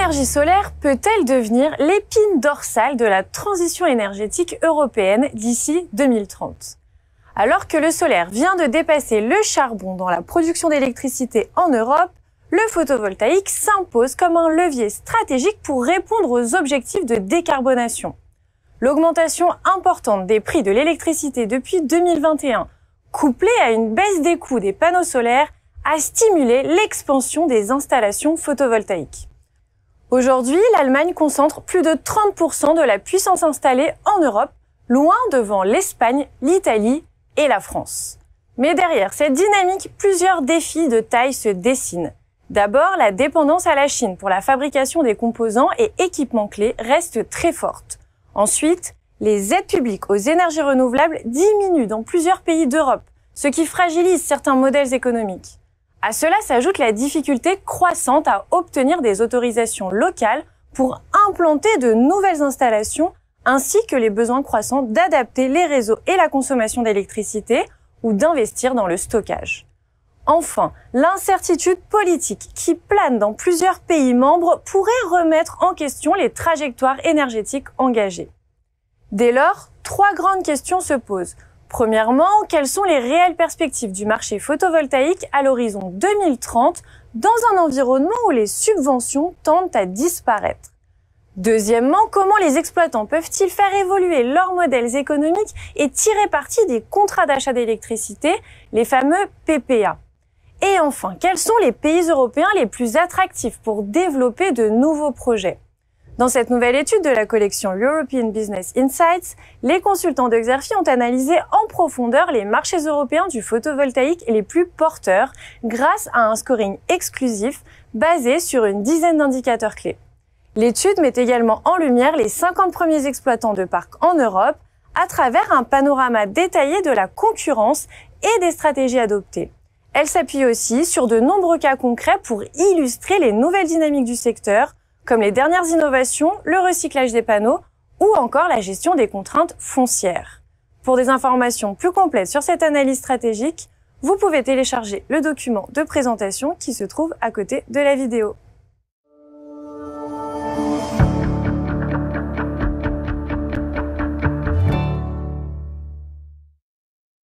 L'énergie solaire peut-elle devenir l'épine dorsale de la transition énergétique européenne d'ici 2030? Alors que le solaire vient de dépasser le charbon dans la production d'électricité en Europe, le photovoltaïque s'impose comme un levier stratégique pour répondre aux objectifs de décarbonation. L'augmentation importante des prix de l'électricité depuis 2021, couplée à une baisse des coûts des panneaux solaires, a stimulé l'expansion des installations photovoltaïques. Aujourd'hui, l'Allemagne concentre plus de 30% de la puissance installée en Europe, loin devant l'Espagne, l'Italie et la France. Mais derrière cette dynamique, plusieurs défis de taille se dessinent. D'abord, la dépendance à la Chine pour la fabrication des composants et équipements clés reste très forte. Ensuite, les aides publiques aux énergies renouvelables diminuent dans plusieurs pays d'Europe, ce qui fragilise certains modèles économiques. À cela s'ajoute la difficulté croissante à obtenir des autorisations locales pour implanter de nouvelles installations, ainsi que les besoins croissants d'adapter les réseaux et la consommation d'électricité ou d'investir dans le stockage. Enfin, l'incertitude politique qui plane dans plusieurs pays membres pourrait remettre en question les trajectoires énergétiques engagées. Dès lors, trois grandes questions se posent. Premièrement, quelles sont les réelles perspectives du marché photovoltaïque à l'horizon 2030 dans un environnement où les subventions tendent à disparaître? Deuxièmement, comment les exploitants peuvent-ils faire évoluer leurs modèles économiques et tirer parti des contrats d'achat d'électricité, les fameux PPA? Et enfin, quels sont les pays européens les plus attractifs pour développer de nouveaux projets? Dans cette nouvelle étude de la collection European Business Insights, les consultants de Xerfi ont analysé en profondeur les marchés européens du photovoltaïque les plus porteurs grâce à un scoring exclusif basé sur une dizaine d'indicateurs clés. L'étude met également en lumière les 50 premiers exploitants de parcs en Europe à travers un panorama détaillé de la concurrence et des stratégies adoptées. Elle s'appuie aussi sur de nombreux cas concrets pour illustrer les nouvelles dynamiques du secteur, comme les dernières innovations, le recyclage des panneaux ou encore la gestion des contraintes foncières. Pour des informations plus complètes sur cette analyse stratégique, vous pouvez télécharger le document de présentation qui se trouve à côté de la vidéo.